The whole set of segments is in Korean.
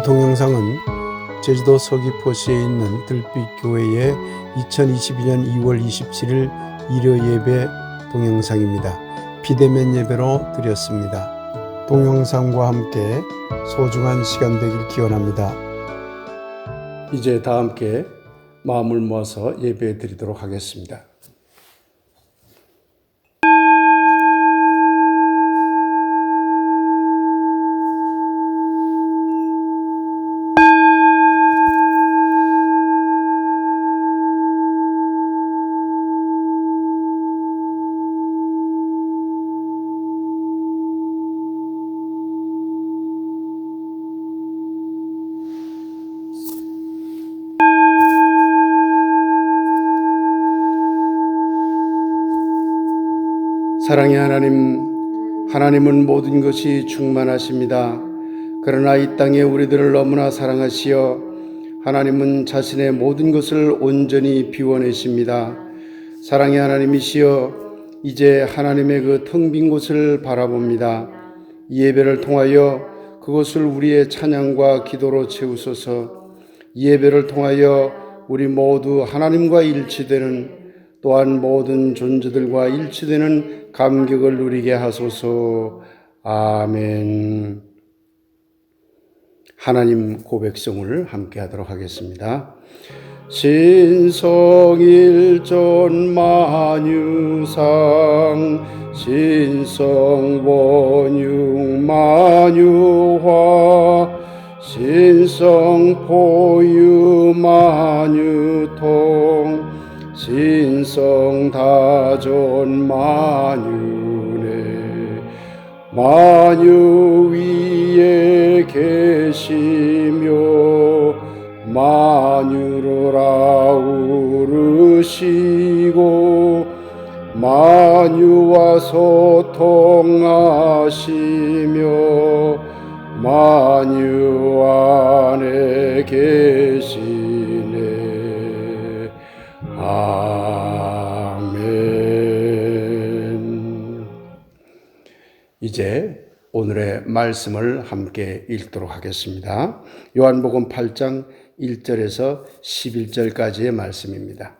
이 동영상은 제주도 서귀포시에 있는 들빛교회의 2022년 2월 27일 일요 예배 동영상입니다. 비대면 예배로 드렸습니다. 동영상과 함께 소중한 시간 되길 기원합니다. 이제 다 함께 마음을 모아서 예배 드리도록 하겠습니다. 사랑의 하나님, 하나님은 모든 것이 충만하십니다. 그러나 이 땅에 우리들을 너무나 사랑하시어 하나님은 자신의 모든 것을 온전히 비워내십니다. 사랑의 하나님이시여 이제 하나님의 그 텅 빈 곳을 바라봅니다. 이 예배를 통하여 그것을 우리의 찬양과 기도로 채우소서. 이 예배를 통하여 우리 모두 하나님과 일치되는, 또한 모든 존재들과 일치되는 감격을 누리게 하소서. 아멘. 하나님 고백성을 함께 하도록 하겠습니다. 신성일전 만유상 신성원육 만유화 신성포유 만유통 신성다존 만유네 만유 위에 계시며 만유를 아우르시고 만유와 소통하시며 만유 안에 계시네. 아멘. 이제 오늘의 말씀을 함께 읽도록 하겠습니다. 요한복음 8장 1절에서 11절까지의 말씀입니다.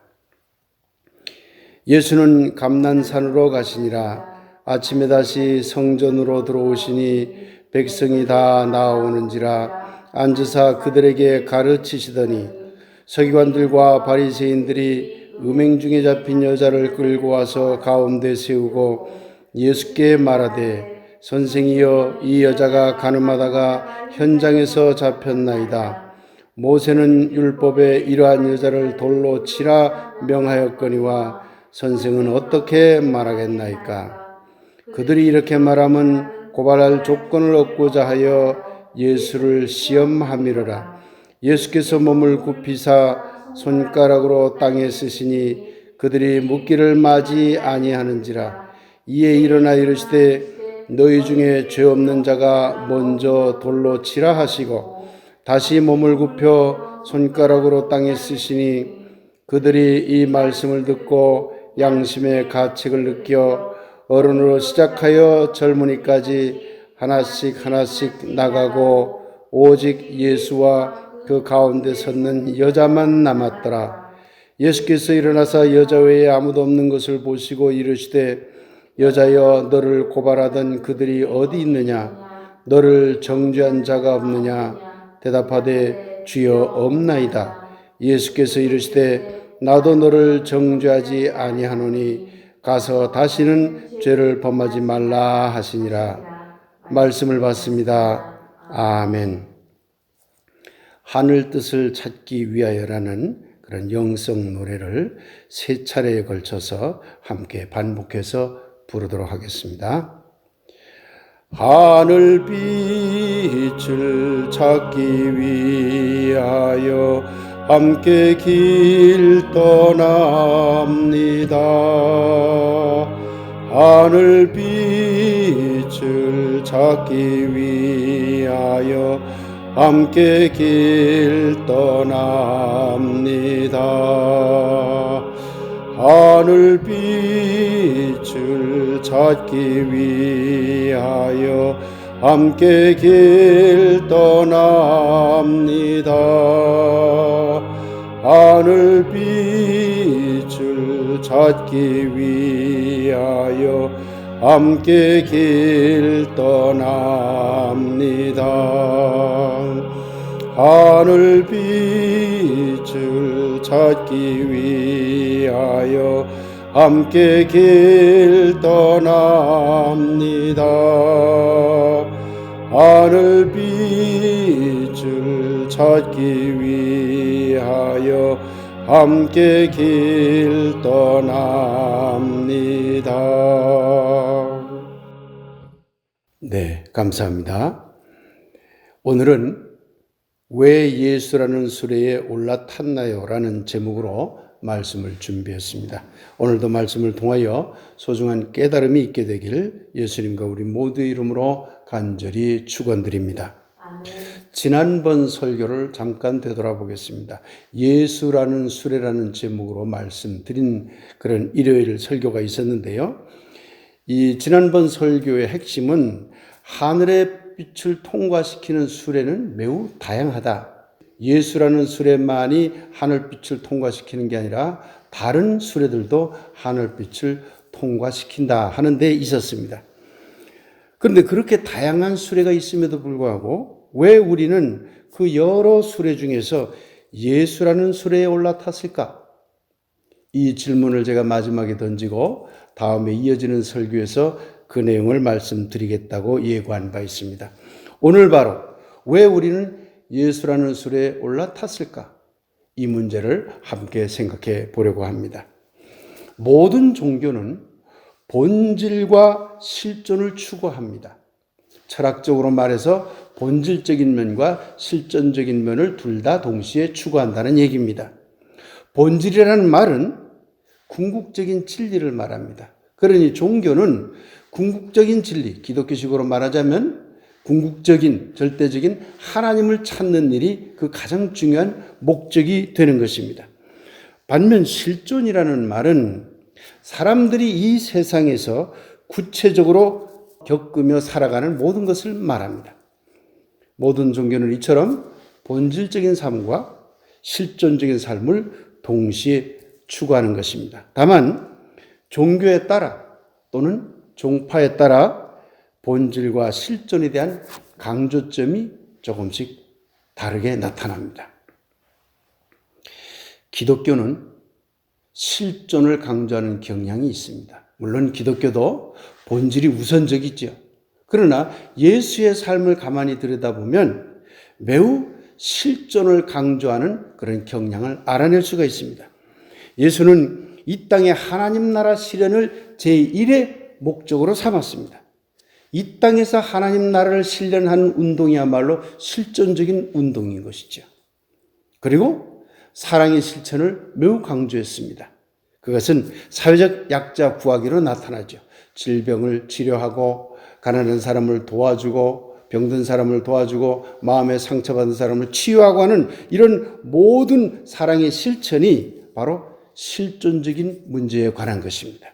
예수는 감난산으로 가시니라. 아침에 다시 성전으로 들어오시니 백성이 다 나아오는지라 앉으사 그들에게 가르치시더니 서기관들과 바리새인들이 음행 중에 잡힌 여자를 끌고 와서 가운데 세우고 예수께 말하되 선생이여 이 여자가 간음하다가 현장에서 잡혔나이다. 모세는 율법에 이러한 여자를 돌로 치라 명하였거니와 선생은 어떻게 말하겠나이까. 그들이 이렇게 말하면 고발할 조건을 얻고자 하여 예수를 시험함이로라. 예수께서 몸을 굽히사 손가락으로 땅에 쓰시니 그들이 묻기를 마지 아니하는지라. 이에 일어나 이르시되 너희 중에 죄 없는 자가 먼저 돌로 치라 하시고 다시 몸을 굽혀 손가락으로 땅에 쓰시니 그들이 이 말씀을 듣고 양심의 가책을 느껴 어른으로 시작하여 젊은이까지 하나씩 하나씩 나가고 오직 예수와 그 가운데 섰는 여자만 남았더라. 예수께서 일어나사 여자 외에 아무도 없는 것을 보시고 이르시되 여자여 너를 고발하던 그들이 어디 있느냐? 너를 정죄한 자가 없느냐? 대답하되 주여 없나이다. 예수께서 이르시되 나도 너를 정죄하지 아니하노니 가서 다시는 죄를 범하지 말라 하시니라. 말씀을 받습니다. 아멘. 하늘 뜻을 찾기 위하여라는 그런 영성 노래를 세 차례에 걸쳐서 함께 반복해서 부르도록 하겠습니다. 하늘 빛을 찾기 위하여 함께 길 떠납니다. 하늘 빛을 찾기 위하여 함께 길 떠납니다. 하늘 빛을 찾기 위하여 함께 길 떠납니다. 하늘 빛을 찾기 위하여 함께 길 떠납니다. 하늘 빛을 찾기 위하여 함께 길 떠납니다. 하늘 빛을 찾기 위하여 함께 길 떠납니다. 네, 감사합니다. 오늘은 왜 예수라는 수레에 올라탔나요? 라는 제목으로 말씀을 준비했습니다. 오늘도 말씀을 통하여 소중한 깨달음이 있게 되길 예수님과 우리 모두의 이름으로 간절히 축원드립니다. 지난번 설교를 잠깐 되돌아보겠습니다. 예수라는 수레라는 제목으로 말씀드린 그런 일요일 설교가 있었는데요. 이 지난번 설교의 핵심은 하늘의 빛을 통과시키는 수레는 매우 다양하다. 예수라는 수레만이 하늘빛을 통과시키는 게 아니라 다른 수레들도 하늘빛을 통과시킨다 하는 데 있었습니다. 그런데 그렇게 다양한 수레가 있음에도 불구하고 왜 우리는 그 여러 수레 중에서 예수라는 수레에 올라탔을까? 이 질문을 제가 마지막에 던지고 다음에 이어지는 설교에서 그 내용을 말씀드리겠다고 예고한 바 있습니다. 오늘 바로 왜 우리는 예수라는 수레에 올라탔을까? 이 문제를 함께 생각해 보려고 합니다. 모든 종교는 본질과 실존을 추구합니다. 철학적으로 말해서 본질적인 면과 실존적인 면을 둘 다 동시에 추구한다는 얘기입니다. 본질이라는 말은 궁극적인 진리를 말합니다. 그러니 종교는 궁극적인 진리, 기독교식으로 말하자면 궁극적인, 절대적인 하나님을 찾는 일이 그 가장 중요한 목적이 되는 것입니다. 반면 실존이라는 말은 사람들이 이 세상에서 구체적으로 겪으며 살아가는 모든 것을 말합니다. 모든 종교는 이처럼 본질적인 삶과 실존적인 삶을 동시에 추구하는 것입니다. 다만 종교에 따라 또는 종파에 따라 본질과 실존에 대한 강조점이 조금씩 다르게 나타납니다. 기독교는 실존을 강조하는 경향이 있습니다. 물론 기독교도 본질이 우선적이죠. 그러나 예수의 삶을 가만히 들여다보면 매우 실존을 강조하는 그런 경향을 알아낼 수가 있습니다. 예수는 이 땅의 하나님 나라 실현을 제1의 목적으로 삼았습니다. 이 땅에서 하나님 나라를 실현하는 운동이야말로 실존적인 운동인 것이죠. 그리고 사랑의 실천을 매우 강조했습니다. 그것은 사회적 약자 구하기로 나타나죠. 질병을 치료하고 가난한 사람을 도와주고 병든 사람을 도와주고 마음에 상처받은 사람을 치유하고 하는 이런 모든 사랑의 실천이 바로 실존적인 문제에 관한 것입니다.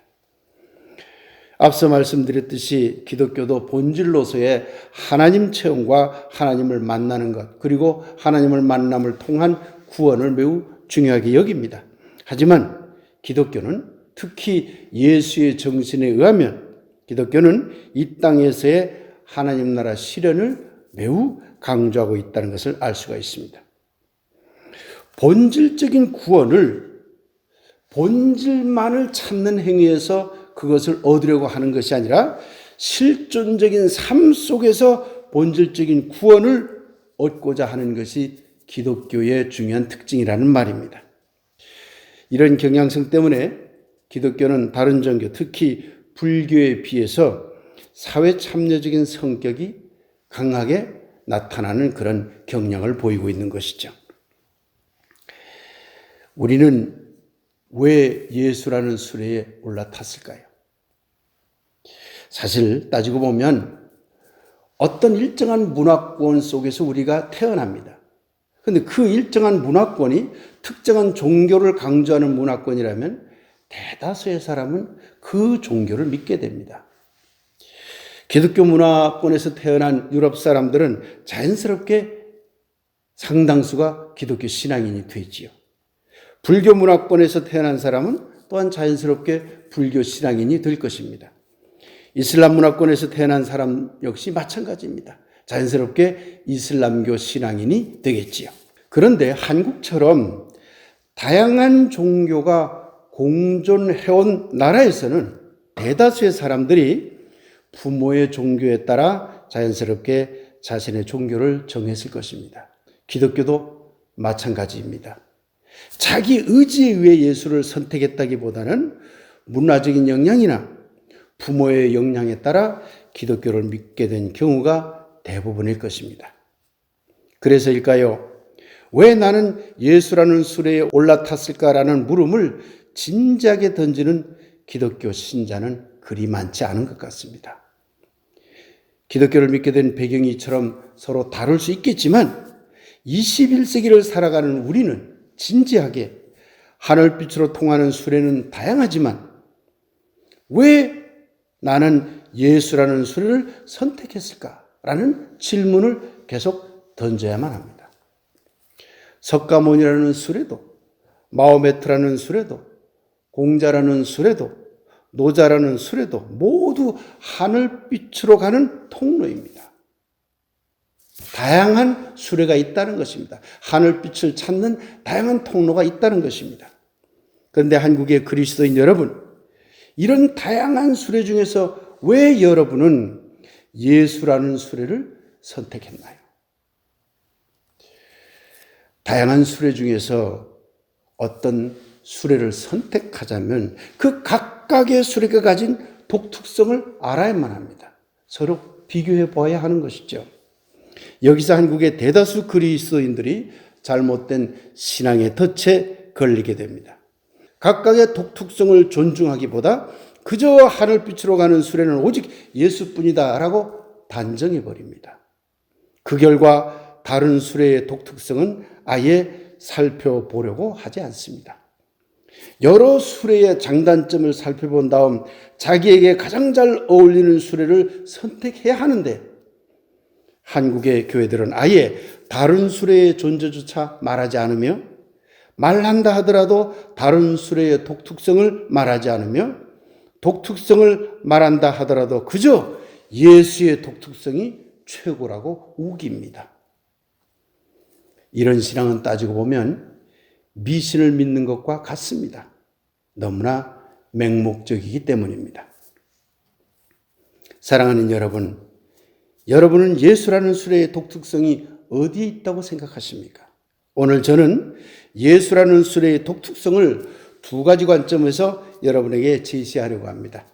앞서 말씀드렸듯이 기독교도 본질로서의 하나님 체험과 하나님을 만나는 것, 그리고 하나님을 만남을 통한 구원을 매우 중요하게 여깁니다. 하지만 기독교는 특히 예수의 정신에 의하면 기독교는 이 땅에서의 하나님 나라 실현을 매우 강조하고 있다는 것을 알 수가 있습니다. 본질적인 구원을 본질만을 찾는 행위에서 그것을 얻으려고 하는 것이 아니라 실존적인 삶 속에서 본질적인 구원을 얻고자 하는 것이 기독교의 중요한 특징이라는 말입니다. 이런 경향성 때문에 기독교는 다른 종교, 특히 불교에 비해서 사회 참여적인 성격이 강하게 나타나는 그런 경향을 보이고 있는 것이죠. 우리는 왜 예수라는 수레에 올라탔을까요? 사실 따지고 보면 어떤 일정한 문화권 속에서 우리가 태어납니다. 그런데 그 일정한 문화권이 특정한 종교를 강조하는 문화권이라면 대다수의 사람은 그 종교를 믿게 됩니다. 기독교 문화권에서 태어난 유럽 사람들은 자연스럽게 상당수가 기독교 신앙인이 되지요. 불교 문화권에서 태어난 사람은 또한 자연스럽게 불교 신앙인이 될 것입니다. 이슬람 문화권에서 태어난 사람 역시 마찬가지입니다. 자연스럽게 이슬람교 신앙인이 되겠지요. 그런데 한국처럼 다양한 종교가 공존해온 나라에서는 대다수의 사람들이 부모의 종교에 따라 자연스럽게 자신의 종교를 정했을 것입니다. 기독교도 마찬가지입니다. 자기 의지에 의해 예수를 선택했다기보다는 문화적인 영향이나 부모의 영향에 따라 기독교를 믿게 된 경우가 대부분일 것입니다. 그래서일까요? 왜 나는 예수라는 수레에 올라탔을까라는 물음을 진지하게 던지는 기독교 신자는 그리 많지 않은 것 같습니다. 기독교를 믿게 된 배경이 이처럼 서로 다를 수 있겠지만 21세기를 살아가는 우리는 진지하게 하늘빛으로 통하는 수레는 다양하지만 왜 나는 예수라는 수레를 선택했을까라는 질문을 계속 던져야만 합니다. 석가모니라는 수레도, 마호메트라는 수레도, 공자라는 수레도, 노자라는 수레도 모두 하늘빛으로 가는 통로입니다. 다양한 수레가 있다는 것입니다. 하늘빛을 찾는 다양한 통로가 있다는 것입니다. 그런데 한국의 그리스도인 여러분, 이런 다양한 수레 중에서 왜 여러분은 예수라는 수레를 선택했나요? 다양한 수레 중에서 어떤 수레를 선택하자면 그 각각의 수레가 가진 독특성을 알아야만 합니다. 서로 비교해 보아야 하는 것이죠. 여기서 한국의 대다수 그리스도인들이 잘못된 신앙의 덫에 걸리게 됩니다. 각각의 독특성을 존중하기보다 그저 하늘빛으로 가는 수레는 오직 예수뿐이다라고 단정해버립니다. 그 결과 다른 수레의 독특성은 아예 살펴보려고 하지 않습니다. 여러 수레의 장단점을 살펴본 다음 자기에게 가장 잘 어울리는 수레를 선택해야 하는데 한국의 교회들은 아예 다른 수레의 존재조차 말하지 않으며 말한다 하더라도 다른 수레의 독특성을 말하지 않으며 독특성을 말한다 하더라도 그저 예수의 독특성이 최고라고 우깁니다. 이런 신앙은 따지고 보면 미신을 믿는 것과 같습니다. 너무나 맹목적이기 때문입니다. 사랑하는 여러분, 여러분은 예수라는 수레의 독특성이 어디에 있다고 생각하십니까? 오늘 저는 예수라는 수레의 독특성을 두 가지 관점에서 여러분에게 제시하려고 합니다.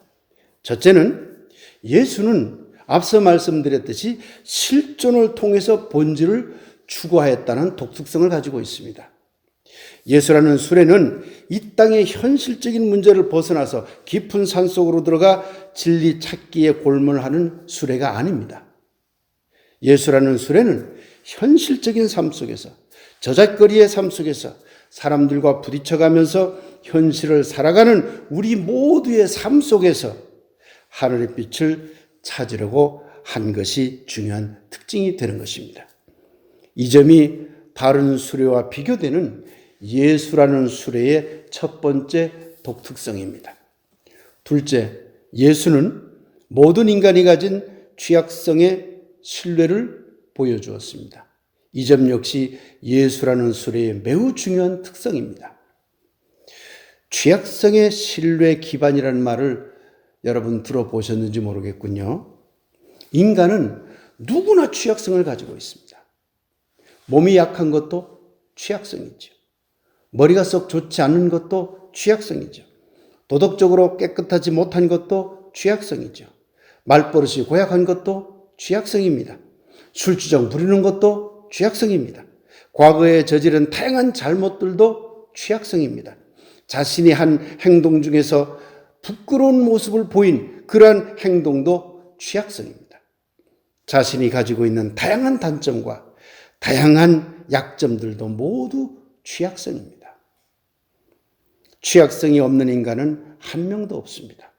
첫째는 예수는 앞서 말씀드렸듯이 실존을 통해서 본질을 추구하였다는 독특성을 가지고 있습니다. 예수라는 수레는 이 땅의 현실적인 문제를 벗어나서 깊은 산속으로 들어가 진리 찾기에 골몰하는 수레가 아닙니다. 예수라는 수레는 현실적인 삶 속에서 저잣거리의 삶 속에서 사람들과 부딪혀가면서 현실을 살아가는 우리 모두의 삶 속에서 하늘의 빛을 찾으려고 한 것이 중요한 특징이 되는 것입니다. 이 점이 다른 수레와 비교되는 예수라는 수레의 첫 번째 독특성입니다. 둘째, 예수는 모든 인간이 가진 취약성의 신뢰를 보여주었습니다. 이 점 역시 예수라는 수레의 매우 중요한 특성입니다. 취약성의 신뢰 기반이라는 말을 여러분 들어보셨는지 모르겠군요. 인간은 누구나 취약성을 가지고 있습니다. 몸이 약한 것도 취약성이죠. 머리가 썩 좋지 않은 것도 취약성이죠. 도덕적으로 깨끗하지 못한 것도 취약성이죠. 말버릇이 고약한 것도 취약성입니다. 술주정 부리는 것도 취약성입니다. 과거에 저지른 다양한 잘못들도 취약성입니다. 자신이 한 행동 중에서 부끄러운 모습을 보인 그러한 행동도 취약성입니다. 자신이 가지고 있는 다양한 단점과 다양한 약점들도 모두 취약성입니다. 취약성이 없는 인간은 한 명도 없습니다.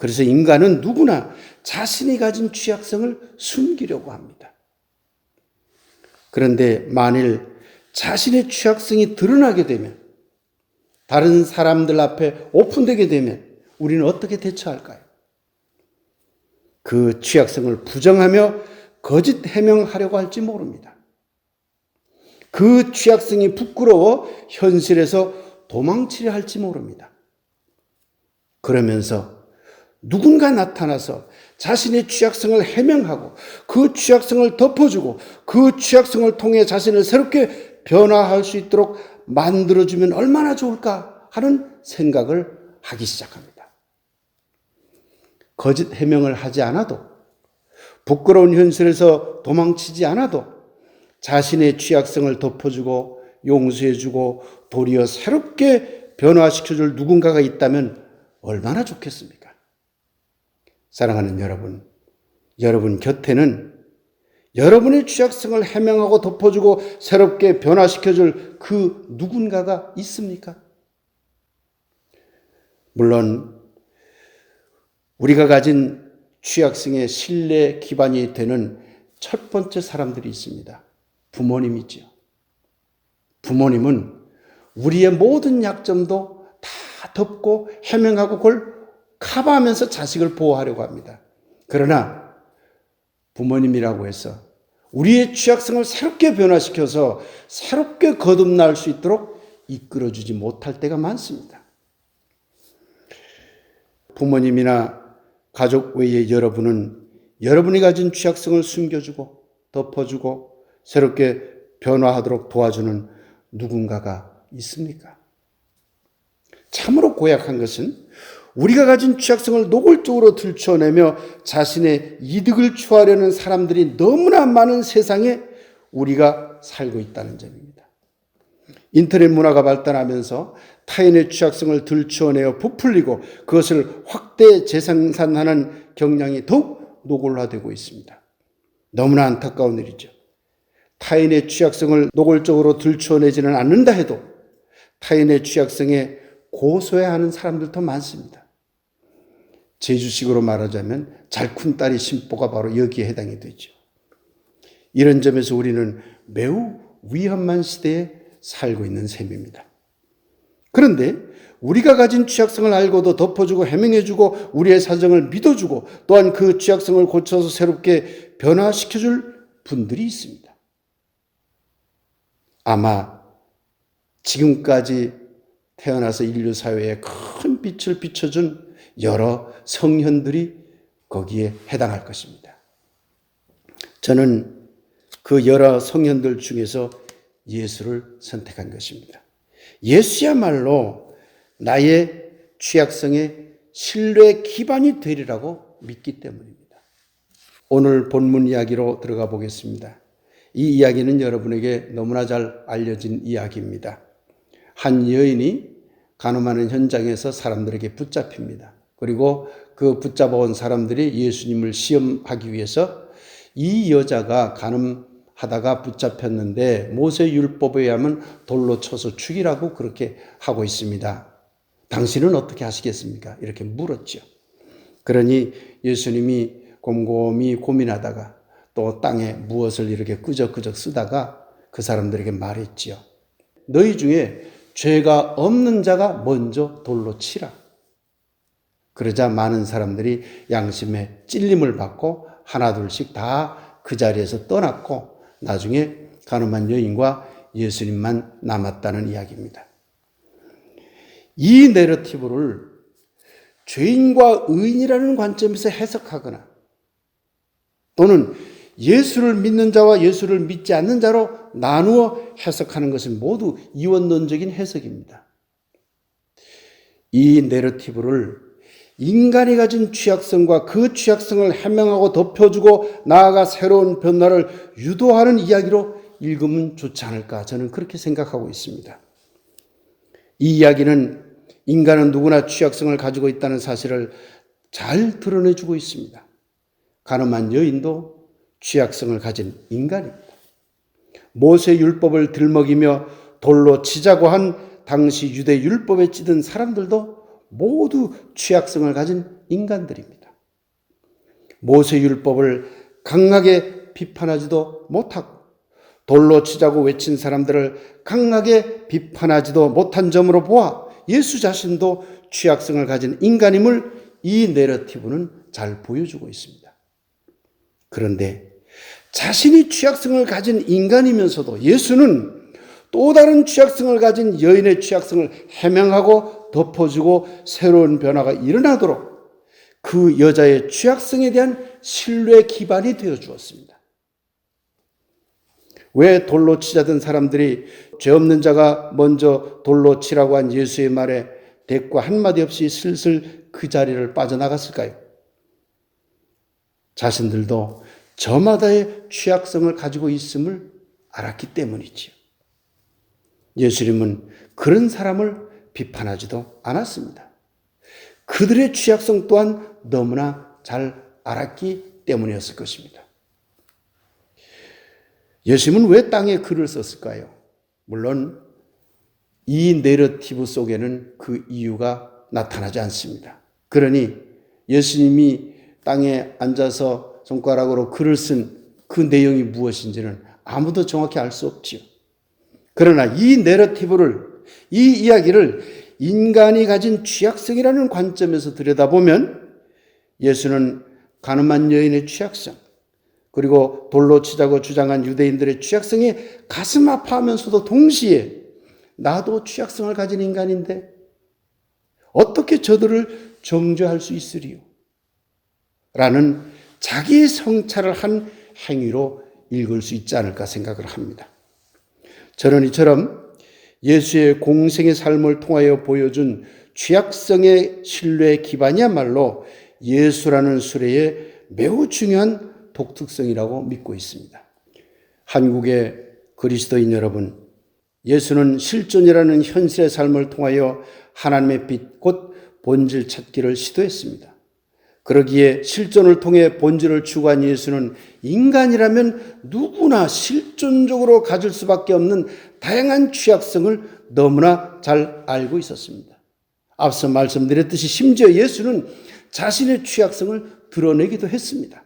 그래서 인간은 누구나 자신이 가진 취약성을 숨기려고 합니다. 그런데 만일 자신의 취약성이 드러나게 되면, 다른 사람들 앞에 오픈되게 되면 우리는 어떻게 대처할까요? 그 취약성을 부정하며 거짓 해명하려고 할지 모릅니다. 그 취약성이 부끄러워 현실에서 도망치려 할지 모릅니다. 그러면서 누군가 나타나서 자신의 취약성을 해명하고 그 취약성을 덮어주고 그 취약성을 통해 자신을 새롭게 변화할 수 있도록 만들어주면 얼마나 좋을까 하는 생각을 하기 시작합니다. 거짓 해명을 하지 않아도, 부끄러운 현실에서 도망치지 않아도 자신의 취약성을 덮어주고 용서해주고 도리어 새롭게 변화시켜줄 누군가가 있다면 얼마나 좋겠습니까? 사랑하는 여러분, 여러분 곁에는 여러분의 취약성을 해명하고 덮어주고 새롭게 변화시켜줄 그 누군가가 있습니까? 물론 우리가 가진 취약성의 신뢰 기반이 되는 첫 번째 사람들이 있습니다. 부모님이지요. 부모님은 우리의 모든 약점도 다 덮고 해명하고 그걸 커버하면서 자식을 보호하려고 합니다. 그러나 부모님이라고 해서 우리의 취약성을 새롭게 변화시켜서 새롭게 거듭날 수 있도록 이끌어주지 못할 때가 많습니다. 부모님이나 가족 외에 여러분은 여러분이 가진 취약성을 숨겨주고 덮어주고 새롭게 변화하도록 도와주는 누군가가 있습니까? 참으로 고약한 것은 우리가 가진 취약성을 노골적으로 들춰내며 자신의 이득을 추하려는 사람들이 너무나 많은 세상에 우리가 살고 있다는 점입니다. 인터넷 문화가 발달하면서 타인의 취약성을 들춰내어 부풀리고 그것을 확대 재생산하는 경향이 더욱 노골화되고 있습니다. 너무나 안타까운 일이죠. 타인의 취약성을 노골적으로 들춰내지는 않는다 해도 타인의 취약성에 고소해하는 사람들도 많습니다. 제주식으로 말하자면 잘쿤다리 심보가 바로 여기에 해당이 되죠. 이런 점에서 우리는 매우 위험한 시대에 살고 있는 셈입니다. 그런데 우리가 가진 취약성을 알고도 덮어주고 해명해주고 우리의 사정을 믿어주고 또한 그 취약성을 고쳐서 새롭게 변화시켜줄 분들이 있습니다. 아마 지금까지 태어나서 인류 사회에 큰 빛을 비춰준 여러 성현들이 거기에 해당할 것입니다. 저는 그 여러 성현들 중에서 예수를 선택한 것입니다. 예수야말로 나의 취약성의 신뢰 기반이 되리라고 믿기 때문입니다. 오늘 본문 이야기로 들어가 보겠습니다. 이 이야기는 여러분에게 너무나 잘 알려진 이야기입니다. 한 여인이 간음하는 현장에서 사람들에게 붙잡힙니다. 그리고 그 붙잡아온 사람들이 예수님을 시험하기 위해서 이 여자가 간음하다가 붙잡혔는데 모세 율법에 의하면 돌로 쳐서 죽이라고 그렇게 하고 있습니다. 당신은 어떻게 하시겠습니까? 이렇게 물었죠. 그러니 예수님이 곰곰이 고민하다가 또 땅에 무엇을 이렇게 끄적끄적 쓰다가 그 사람들에게 말했지요. 너희 중에 죄가 없는 자가 먼저 돌로 치라. 그러자 많은 사람들이 양심의 찔림을 받고 하나둘씩 다 그 자리에서 떠났고 나중에 간음한 여인과 예수님만 남았다는 이야기입니다. 이 내러티브를 죄인과 의인이라는 관점에서 해석하거나 또는 예수를 믿는 자와 예수를 믿지 않는 자로 나누어 해석하는 것은 모두 이원론적인 해석입니다. 이 내러티브를 인간이 가진 취약성과 그 취약성을 해명하고 덮여주고 나아가 새로운 변화를 유도하는 이야기로 읽으면 좋지 않을까 저는 그렇게 생각하고 있습니다. 이 이야기는 인간은 누구나 취약성을 가지고 있다는 사실을 잘 드러내주고 있습니다. 간음한 여인도 취약성을 가진 인간입니다. 모세 율법을 들먹이며 돌로 치자고 한 당시 유대 율법에 찌든 사람들도 모두 취약성을 가진 인간들입니다. 모세율법을 강하게 비판하지도 못하고 돌로 치자고 외친 사람들을 강하게 비판하지도 못한 점으로 보아 예수 자신도 취약성을 가진 인간임을 이 내러티브는 잘 보여주고 있습니다. 그런데 자신이 취약성을 가진 인간이면서도 예수는 또 다른 취약성을 가진 여인의 취약성을 해명하고 덮어주고 새로운 변화가 일어나도록 그 여자의 취약성에 대한 신뢰 기반이 되어 주었습니다. 왜 돌로 치자던 사람들이 죄 없는 자가 먼저 돌로 치라고 한 예수의 말에 대꾸 한마디 없이 슬슬 그 자리를 빠져나갔을까요? 자신들도 저마다의 취약성을 가지고 있음을 알았기 때문이지요. 예수님은 그런 사람을 비판하지도 않았습니다. 그들의 취약성 또한 너무나 잘 알았기 때문이었을 것입니다. 예수님은 왜 땅에 글을 썼을까요? 물론 이 내러티브 속에는 그 이유가 나타나지 않습니다. 그러니 예수님이 땅에 앉아서 손가락으로 글을 쓴 그 내용이 무엇인지는 아무도 정확히 알 수 없지요. 그러나 이 내러티브를, 이 이야기를 인간이 가진 취약성이라는 관점에서 들여다보면 예수는 가늠한 여인의 취약성, 그리고 돌로 치자고 주장한 유대인들의 취약성에 가슴 아파하면서도 동시에 나도 취약성을 가진 인간인데 어떻게 저들을 정죄할 수 있으리요? 라는 자기 성찰을 한 행위로 읽을 수 있지 않을까 생각을 합니다. 저는 이처럼 예수의 공생의 삶을 통하여 보여준 취약성의 신뢰 기반이야말로 예수라는 수레의 매우 중요한 독특성이라고 믿고 있습니다. 한국의 그리스도인 여러분, 예수는 실존이라는 현실의 삶을 통하여 하나님의 빛, 곧 본질 찾기를 시도했습니다. 그러기에 실존을 통해 본질을 추구한 예수는 인간이라면 누구나 실존적으로 가질 수밖에 없는 다양한 취약성을 너무나 잘 알고 있었습니다. 앞서 말씀드렸듯이 심지어 예수는 자신의 취약성을 드러내기도 했습니다.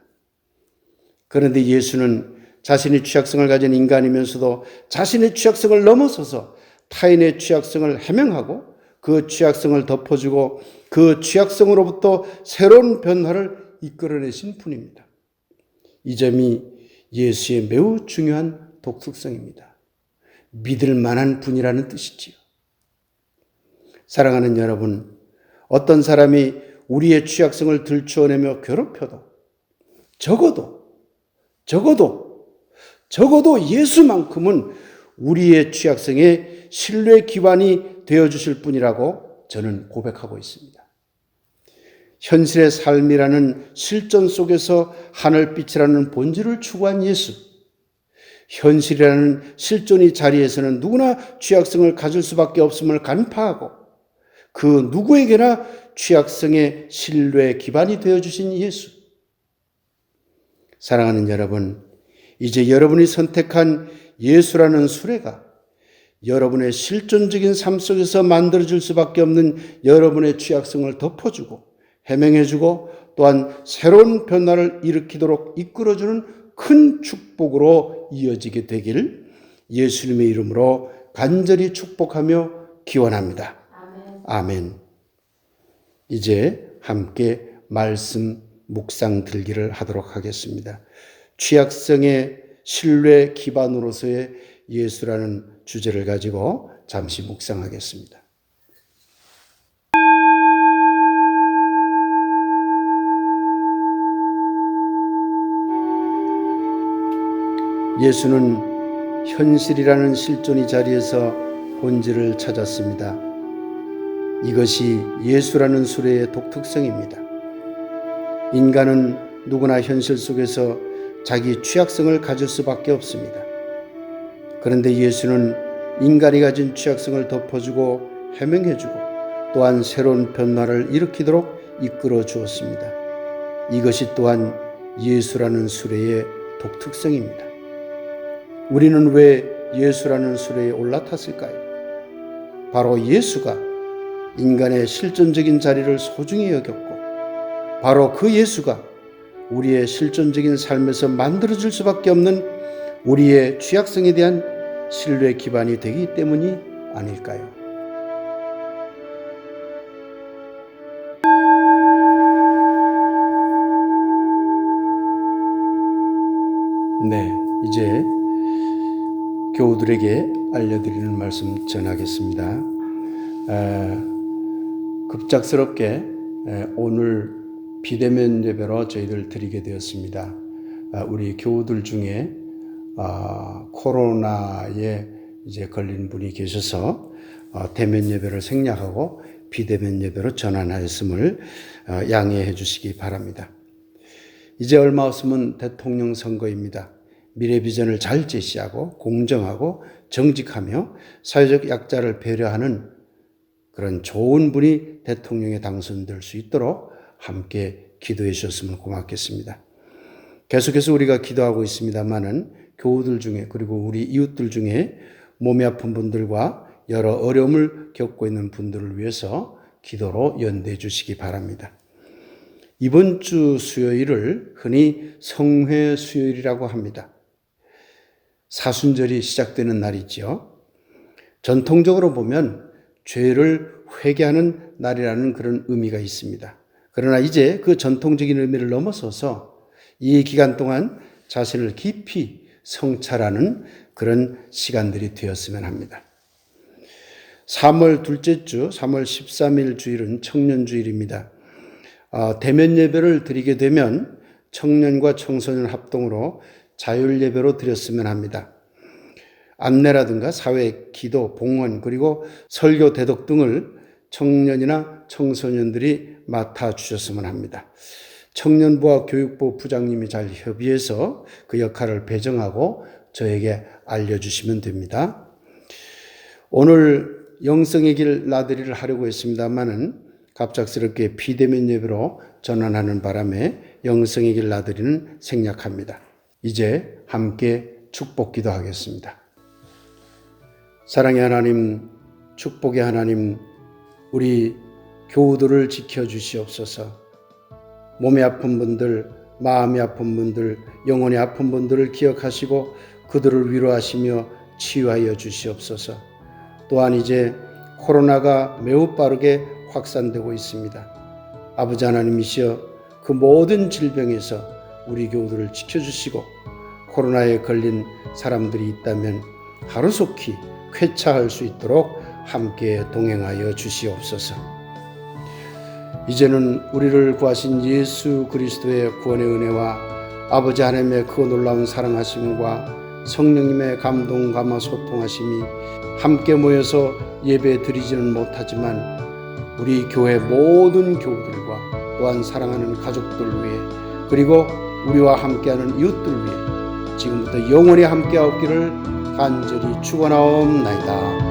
그런데 예수는 자신의 취약성을 가진 인간이면서도 자신의 취약성을 넘어서서 타인의 취약성을 해명하고 그 취약성을 덮어주고 그 취약성으로부터 새로운 변화를 이끌어내신 분입니다. 이 점이 예수의 매우 중요한 독특성입니다. 믿을 만한 분이라는 뜻이지요. 사랑하는 여러분, 어떤 사람이 우리의 취약성을 들추어내며 괴롭혀도 적어도 예수만큼은 우리의 취약성에 신뢰 기반이 되어주실 분이라고 저는 고백하고 있습니다. 현실의 삶이라는 실존 속에서 하늘빛이라는 본질을 추구한 예수, 현실이라는 실존의 자리에서는 누구나 취약성을 가질 수밖에 없음을 간파하고 그 누구에게나 취약성의 신뢰 기반이 되어주신 예수. 사랑하는 여러분, 이제 여러분이 선택한 예수라는 수레가 여러분의 실존적인 삶 속에서 만들어질 수밖에 없는 여러분의 취약성을 덮어주고 해명해주고 또한 새로운 변화를 일으키도록 이끌어주는 큰 축복으로 이어지게 되길 예수님의 이름으로 간절히 축복하며 기원합니다. 아멘. 이제 함께 말씀 묵상 들기를 하도록 하겠습니다. 취약성의 신뢰 기반으로서의 예수라는 주제를 가지고 잠시 묵상하겠습니다. 예수는 현실이라는 실존의 자리에서 본질을 찾았습니다. 이것이 예수라는 수레의 독특성입니다. 인간은 누구나 현실 속에서 자기 취약성을 가질 수밖에 없습니다. 그런데 예수는 인간이 가진 취약성을 덮어주고 해명해주고 또한 새로운 변화를 일으키도록 이끌어 주었습니다. 이것이 또한 예수라는 수레의 독특성입니다. 우리는 왜 예수라는 수레에 올라탔을까요? 바로 예수가 인간의 실존적인 자리를 소중히 여겼고 바로 그 예수가 우리의 실존적인 삶에서 만들어질 수밖에 없는 우리의 취약성에 대한 신뢰 기반이 되기 때문이 아닐까요? 네, 이제 교우들에게 알려드리는 말씀 전하겠습니다. 급작스럽게 오늘 비대면 예배로 저희들 드리게 되었습니다. 우리 교우들 중에 코로나에 이제 걸린 분이 계셔서 대면 예배를 생략하고 비대면 예배로 전환하였음을 양해해 주시기 바랍니다. 이제 얼마 없으면 대통령 선거입니다. 미래 비전을 잘 제시하고 공정하고 정직하며 사회적 약자를 배려하는 그런 좋은 분이 대통령에 당선될 수 있도록 함께 기도해 주셨으면 고맙겠습니다. 계속해서 우리가 기도하고 있습니다만은 교우들 중에 그리고 우리 이웃들 중에 몸이 아픈 분들과 여러 어려움을 겪고 있는 분들을 위해서 기도로 연대해 주시기 바랍니다. 이번 주 수요일을 흔히 성회 수요일이라고 합니다. 사순절이 시작되는 날이지요. 전통적으로 보면 죄를 회개하는 날이라는 그런 의미가 있습니다. 그러나 이제 그 전통적인 의미를 넘어서서 이 기간 동안 자신을 깊이 성찰하는 그런 시간들이 되었으면 합니다. 3월 둘째 주, 3월 13일 주일은 청년주일입니다. 대면 예배를 드리게 되면 청년과 청소년 합동으로 자율 예배로 드렸으면 합니다. 안내라든가 사회 기도, 봉헌 그리고 설교 대독 등을 청년이나 청소년들이 맡아주셨으면 합니다. 청년부와 교육부 부장님이 잘 협의해서 그 역할을 배정하고 저에게 알려주시면 됩니다. 오늘 영성의 길 나들이를 하려고 했습니다만은 갑작스럽게 비대면 예배로 전환하는 바람에 영성의 길 나들이는 생략합니다. 이제 함께 축복 기도하겠습니다. 사랑의 하나님, 축복의 하나님, 우리 교우들을 지켜주시옵소서. 몸이 아픈 분들, 마음이 아픈 분들, 영혼이 아픈 분들을 기억하시고 그들을 위로하시며 치유하여 주시옵소서. 또한 이제 코로나가 매우 빠르게 확산되고 있습니다. 아버지 하나님이시여, 그 모든 질병에서 우리 교우들을 지켜주시고 코로나에 걸린 사람들이 있다면 하루속히 쾌차할 수 있도록 함께 동행하여 주시옵소서. 이제는 우리를 구하신 예수 그리스도의 구원의 은혜와 아버지 하나님의 그 놀라운 사랑하심과 성령님의 감동 감화 소통하심이 함께 모여서 예배 드리지는 못하지만 우리 교회 모든 교우들과 또한 사랑하는 가족들 위해 그리고 우리와 함께하는 이웃들 위해 지금부터 영원히 함께하옵기를 간절히 축원하옵나이다.